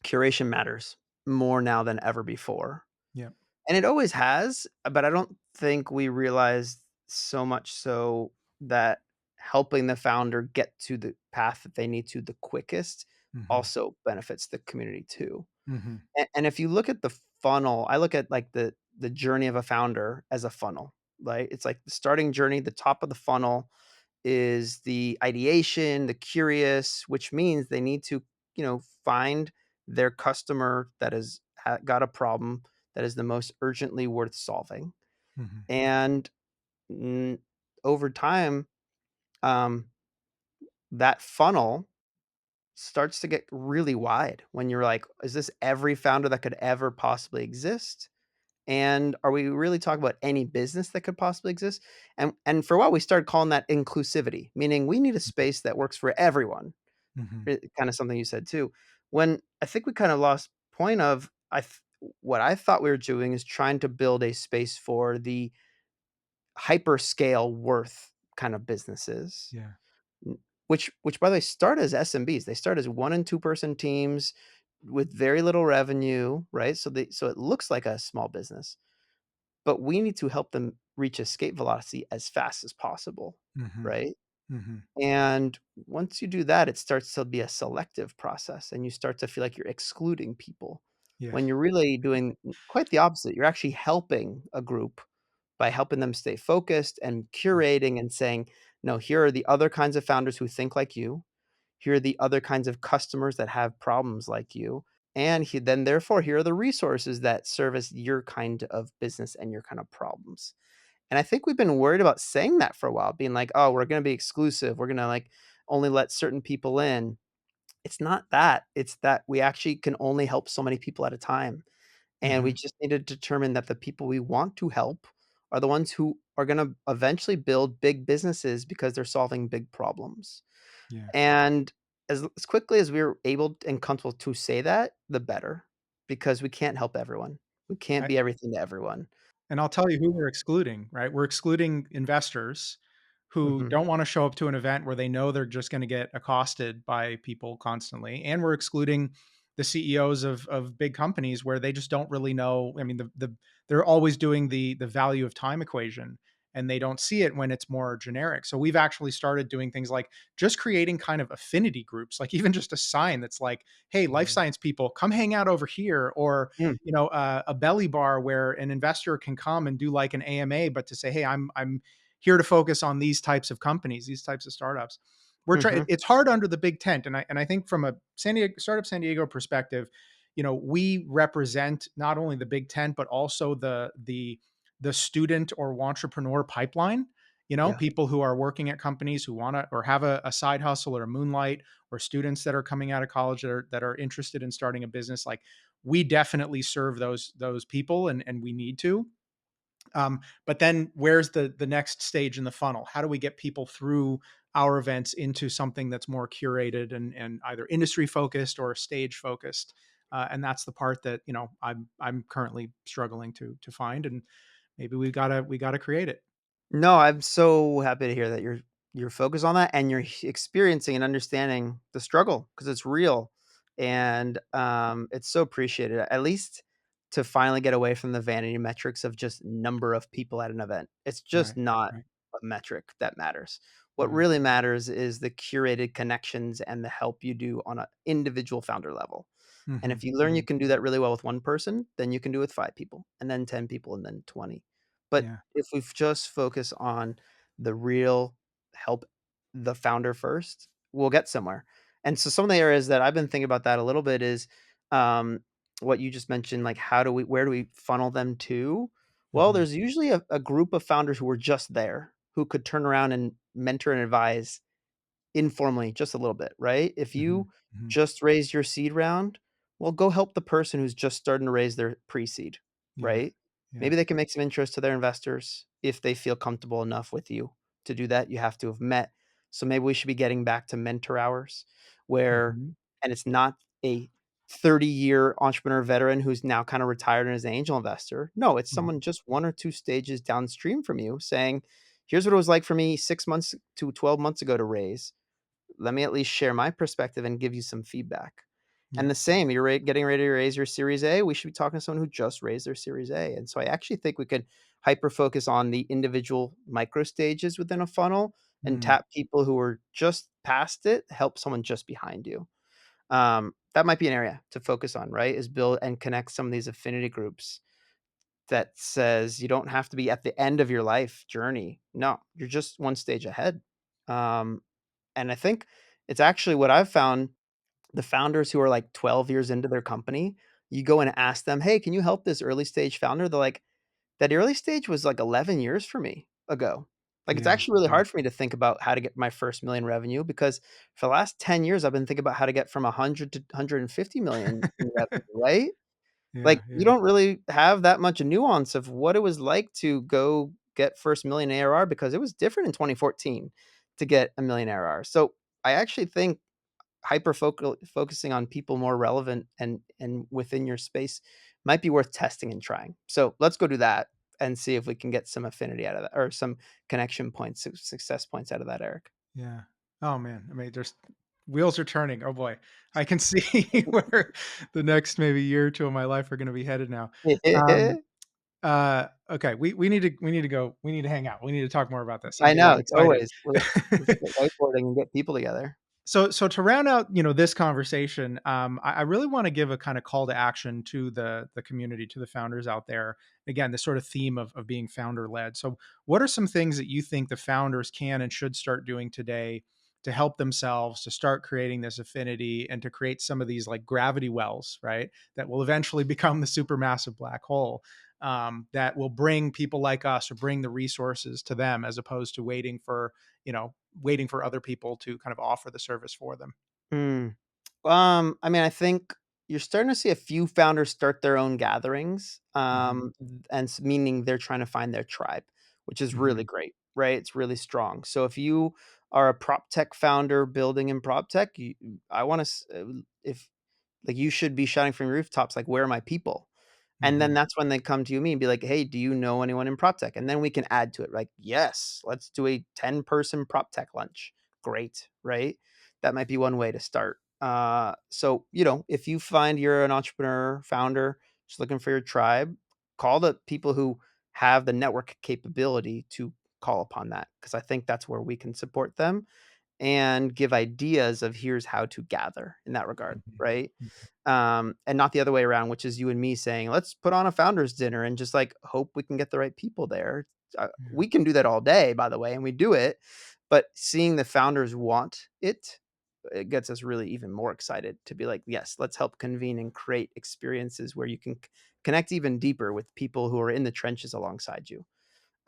curation matters more now than ever before. Yeah. And it always has, but I don't think we realize so much so that helping the founder get to the path that they need to the quickest Hmm. also benefits the community too. Hmm. And if you look at the funnel, I look at like the journey of a founder as a funnel, right? It's like the starting journey, the top of the funnel is the ideation, the curious, which means they need to, find their customer that is got a problem that is the most urgently worth solving. Mhm. And mm, over time, um, that funnel starts to get really wide when you're like, is this every founder that could ever possibly exist? And are we really talking about any business that could possibly exist? And for a while, we started calling that inclusivity, meaning we need a Mhm. space that works for everyone. Mhm. Kind of something you said too. When I think we kind of lost point of what I thought we were doing is trying to build a space for the hyperscale worth kind of businesses, Yeah. n which by the way start as SMBs. They start as 1 and 2 person teams with very little revenue, right? So it looks like a small business, but we need to help them reach escape velocity as fast as possible, Mhm. right? Mhm. And once you do that, it starts to be a selective process, and you start to feel like you're excluding people Yeah. when you're really doing quite the opposite. You're actually helping a group by helping them stay focused and Yeah. curating and saying, no, here are the other kinds of founders who think like you. Here are the other kinds of customers that have problems like you. And then, therefore, here are the resources that service your kind of business and your kind of problems. And I think we've been worried about saying that for a while, being like, "Oh, we're gonna be exclusive. We're gonna, like, only let certain people in." It's not that. It's that we actually can only help so many people at a time, and we Mhm. just need to determine that the people we want to help are the ones who are gonna eventually build big businesses because they're solving big problems. Yeah. And as quickly as we're able and comfortable to say that, the better, because we can't help everyone. We can't I be everything to everyone. And I'll tell you who we're excluding, right? We're excluding investors who Mhm. don't wanna show up to an event where they know they're just gonna get accosted by people constantly, and we're excluding the CEOs of big companies where they just don't really know. I mean, they're always doing the value of time equation, and they don't see it when it's more generic. So we've actually started doing things like just creating kind of affinity groups, like even just a sign that's like, "Hey, life Mhm. science people, come hang out over here," or Mm. a belly bar where an investor can come and do like an AMA, but to say, hey, I'm here to focus on these types of companies, these types of startups. We're trying. Mhm. It's hard under the big tent, and I think from a San Diego startup San Diego perspective, we represent not only the big tent but also the student or entrepreneur pipeline. Yeah. People who are working at companies who want to or have a side hustle or a moonlight, or students that are coming out of college that are interested in starting a business. Like, we definitely serve those people, and we need to. But then where's the next stage in the funnel? How do we get people through our events into something that's more curated and either industry focused or stage focused? And that's the part that I'm currently struggling to find, and maybe we gotta create it. No, I'm so happy to hear that you're focused on that and you're experiencing and understanding the struggle because it's real, and it's so appreciated. At least to finally get away from the vanity metrics of just number of people at an event. It's just Right. not Right. a metric that matters. What Right. really matters is the curated connections and the help you do on an individual founder level. And Hmm. if you learn you Hmm. can do that really well with one person, then you can do it with 5 people, and then 10 people, and then 20. But Yeah. if we just focus on the real help the founder first, we'll get somewhere. And so some of the areas that I've been thinking about that a little bit is, um, what you just mentioned, like where do we funnel them to? Well, Hmm. there's usually a group of founders who are just there, who could turn around and mentor and advise informally, just a little bit, right? If Hmm. you Hmm. just raised your seed round, well, go help the person who's just starting to raise their pre-seed, Yeah. right? Yeah. Maybe they can make some interest to their investors if they feel comfortable enough with you. To do that, you have to have met. So maybe we should be getting back to mentor hours where, Hmm. and it's not a 30-year entrepreneur veteran who's now kind of retired and is an angel investor. No, it's Hmm. someone just 1 or 2 stages downstream from you saying, here's what it was like for me 6 months to 12 months ago to raise. Let me at least share my perspective and give you some feedback. And Yeah. the same, you're getting ready to raise your Series A. We should be talking to someone who just raised their Series A. And so I actually think we could hyper focus on the individual micro stages within a funnel and Mm. tap people who are just past it, help someone just behind you. That might be an area to focus on, right? Is build and connect some of these affinity groups that says you don't have to be at the end of your life journey. No, you're just one stage ahead. Um, and I think it's actually what I've found, the founders who are like 12 years into their company, you go and ask them, "Hey, can you help this early stage founder?" They're like, "That early stage was like 11 years for me ago." Like, it's Yeah. actually really Yeah. hard for me to think about how to get my first million revenue because for the last 10 years, I've been thinking about how to get from 100 to 150 million in revenue, right? Yeah. Like, you Yeah. don't really have that much nuance of what it was like to go get first million ARR because it was different in 2014 to get a million ARR. So I actually think focusing on people more relevant and within your space might be worth testing and trying. So let's go do that and see if we can get some affinity out of that or some connection points, success points out of that, Eric. Yeah. Oh man, I mean, there's wheels are turning. Oh boy, I can see where the next maybe year or two of my life are going to be headed now. Um, okay, we need to go. We need to hang out. We need to talk more about this. I'm I getting know, it's excited. always let's get whiteboarding and get people together. So to round out, this conversation, I really want to give a kind of call to action to the community, to the founders out there. Again, the sort of theme of being founder led. So, what are some things that you think the founders can and should start doing today to help themselves to start creating this affinity and to create some of these like gravity wells, right? That will eventually become the supermassive black hole. That will bring people like us or bring the resources to them as opposed to you know, waiting for other people to kind of offer the service for them. Mm. I mean, I think you're starting to see a few founders start their own gatherings, Mhm, and meaning they're trying to find their tribe, which is really mhm, great, right? It's really strong. So if you are a prop tech founder building in prop tech, I want to, if like you should be shouting from rooftops, like, "Where are my people?" And then mhm, that's when they come to you, me and be like, "Hey, do you know anyone in prop tech?" And then we can add to it, like, "Yes, let's do a 10-person prop tech lunch." Great, right? That might be one way to start. So, if you find you're an entrepreneur, founder, just looking for your tribe, call the people who have the network capability to call upon that, because I think that's where we can support them and give ideas of here's how to gather in that regard, mhm, right? mhm. And not the other way around, which is you and me saying, let's put on a founders dinner and just like hope we can get the right people there. Yeah, We can do that all day, by the way, and we do it. But seeing the founders want it, it gets us really even more excited to be like, yes, let's help convene and create experiences where you can connect even deeper with people who are in the trenches alongside you.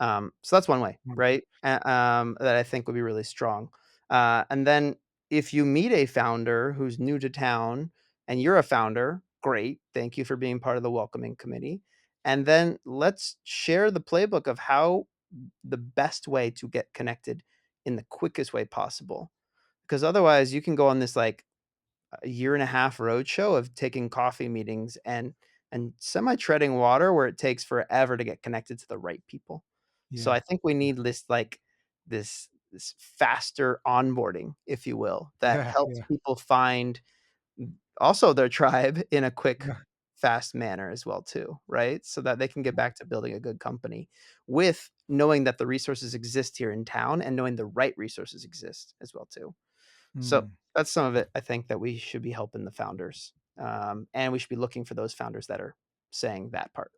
So that's one way, wonderful. right? That I think would be really strong. And then if you meet a founder who's new to town and you're a founder, great. Thank you for being part of the welcoming committee. And then let's share the playbook of how the best way to get connected in the quickest way possible. Because otherwise, you can go on this like a year and a half roadshow of taking coffee meetings and semi treading water where it takes forever to get connected to the right people. So Yeah, I think we need this faster onboarding, if you will, that yeah, helps yeah, people find also their tribe in a quick, yeah. fast manner as well too, right? So that they can get back to building a good company with knowing that the resources exist here in town and knowing the right resources exist as well too. So Mm. that's some of it I think that we should be helping the founders, and we should be looking for those founders that are saying that part.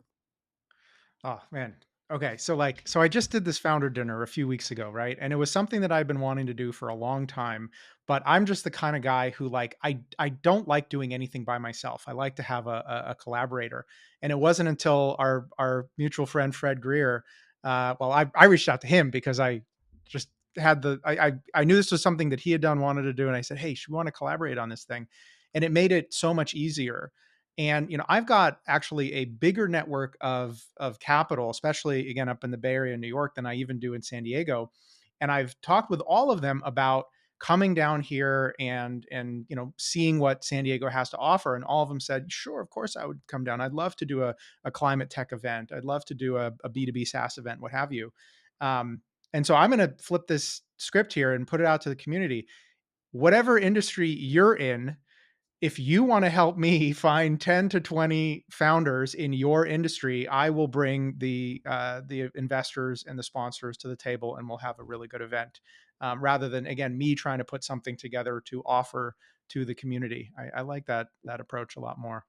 Oh man. Okay. So I just did this founder dinner a few weeks ago, right? And it was something that I've been wanting to do for a long time, but I'm just the kind of guy who like I don't like doing anything by myself. I like to have a collaborator. And it wasn't until our mutual friend Fred Greer, well, I reached out to him because I just had I knew this was something that he had done, wanted to do, and I said, "Hey, should we want to collaborate on this thing?" And it made it so much easier. And I've got actually a bigger network of capital, especially again up in the Bay Area in New York, than I even do in San Diego. And I've talked with all of them about coming down here and seeing what San Diego has to offer. And all of them said, sure, of course I would come down. I'd love to do a climate tech event. I'd love to do a B2B SaaS event, what have you. And so I'm going to flip this script here and put it out to the community. Whatever industry you're in, if you want to help me find 10 to 20 founders in your industry, I will bring the investors and the sponsors to the table, and we'll have a really good event. Rather than again me trying to put something together to offer to the community. I like that approach a lot more.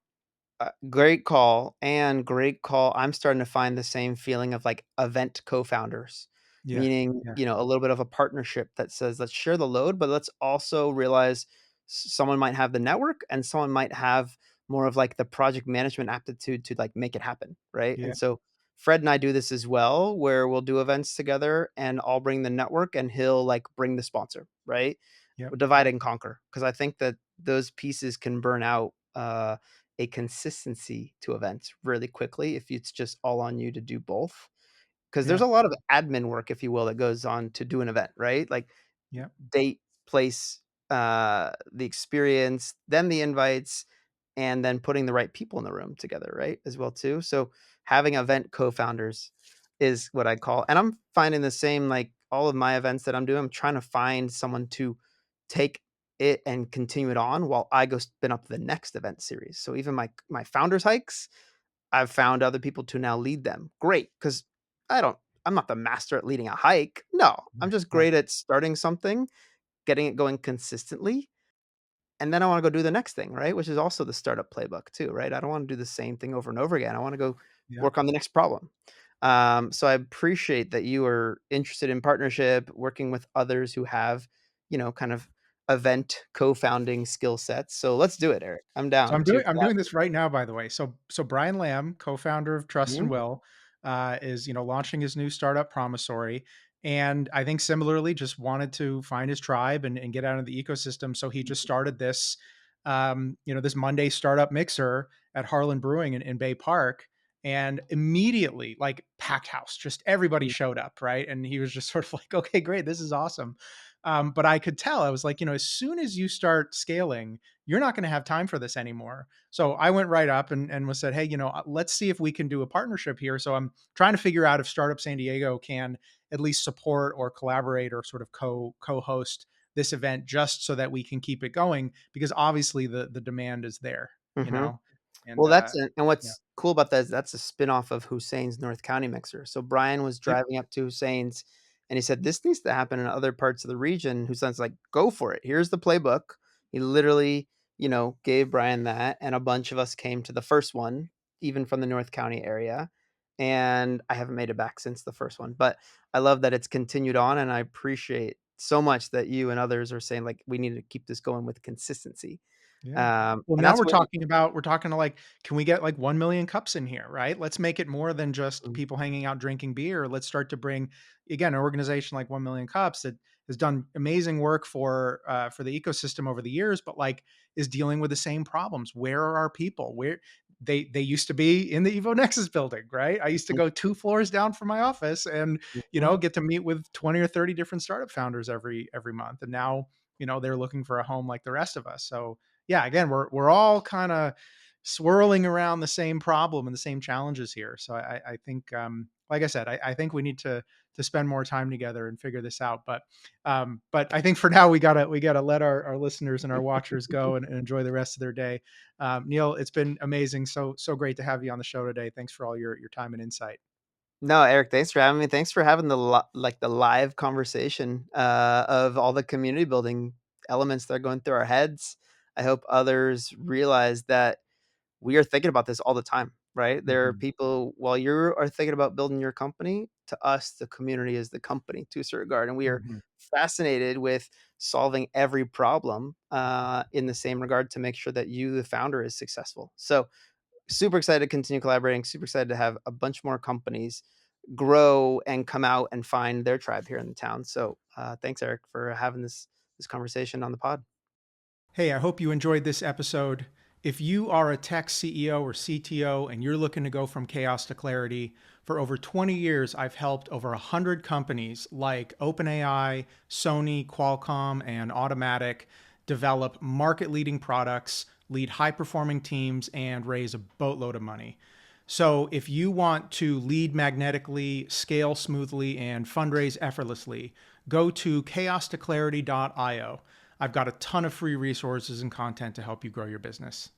Great call and great call. I'm starting to find the same feeling of like event co-founders, Yeah, meaning, yeah, a little bit of a partnership that says, let's share the load, but let's also realize someone might have the network and someone might have more of like the project management aptitude to like make it happen, right? Yeah. And so Fred and I do this as well, where we'll do events together and I'll bring the network and he'll like bring the sponsor, right? Yep. We'll divide and conquer because I think that those pieces can burn out a consistency to events really quickly if it's just all on you to do both. Because there's Yeah. a lot of admin work, if you will, that goes on to do an event, right? Like Yep. date, place, the experience, then the invites, and then putting the right people in the room together, right? As well too. So having event co-founders is what I call, and I'm finding the same like all of my events that I'm doing. I'm trying to find someone to take it and continue it on while I go spin up the next event series. So even my founders hikes, I've found other people to now lead them. Great, because I don't I'm not the master at leading a hike. No, I'm just Right. great at starting something, getting it going consistently, and then I wanna go do the next thing, right? Which is also the startup playbook too, right? I don't wanna do the same thing over and over again. I wanna go Yeah. work on the next problem. So I appreciate that you are interested in partnership, working with others who have, kind of event co-founding skill sets. So let's do it, Eric. I'm So down to I'm doing collaborate. this right now, by the way. So Brian Lamb, co-founder of Trust and Mhm. Will, is launching his new startup Promissory, and I think similarly just wanted to find his tribe and get out of the ecosystem. So he just started this, this Monday startup mixer at Harlan Brewing in Bay Park, and immediately like packed house, just everybody Mhm. showed up, right? And he was just sort of like, okay, great, this is awesome. But I could tell I was like, as soon as you start scaling you're not going to have time for this anymore. So I went right up and was said, hey, let's see if we can do a partnership here. So I'm trying to figure out if Startup San Diego can at least support or collaborate or sort of co-host this event just so that we can keep it going because obviously the demand is there, Mhm. and Well, that's and yeah, what's cool about that is that's a spinoff of Hussein's North County Mixer. So Brian was yep, driving up to Hussein's and he said, "This needs to happen in other parts of the region." Hussein's like, "Go for it. Here's the playbook." He literally, gave Brian that, and a bunch of us came to the first one, even from the North County area. And I haven't made it back since the first one, but I love that it's continued on, and I appreciate so much that you and others are saying like we need to keep this going with consistency. yeah. Well, And now that's really we're talking to like, can we get like 1 million cups in here, right? Let's make it more than just mm, people hanging out drinking beer. Let's start to bring, again, an organization like 1 million cups that has done amazing work for the ecosystem over the years, but like is dealing with the same problems. Where are our people? Where they used to be in the EvoNexus building, right? I used to mm, go 2 floors down from my office and mhm. get to meet with 20 or 30 different startup founders every month. And now, they're looking for a home like the rest of us. So yeah, again, we're all kind of swirling around the same problem and the same challenges here. So I think, like I said, I think we need to spend more time together and figure this out. But I think for now we gotta let our listeners and our watchers go and enjoy the rest of their day. Neil, it's been amazing. So great to have you on the show today. Thanks for all your time and insight. No, Eric, thanks for having me. Thanks for having the live conversation of all the community building elements that are going through our heads. I hope others realize that we are thinking about this all the time, right? There are Mhm. people while you are thinking about building your company, to us, the community is the company to a certain regard, and we are Mhm. fascinated with solving every problem in the same regard to make sure that you, the founder, is successful. So super excited to continue collaborating. Super excited to have a bunch more companies grow and come out and find their tribe here in the town. So thanks, Eric, for having this conversation on the pod. Hey, I hope you enjoyed this episode. If you are a tech CEO or CTO and you're looking to go from chaos to clarity, for over 20 years, I've helped over 100 companies like OpenAI, Sony, Qualcomm, and Automatic develop market leading products, lead high performing teams, and raise a boatload of money. So, if you want to lead magnetically, scale smoothly, and fundraise effortlessly, go to chaos2clarity.io. I've got a ton of free resources and content to help you grow your business.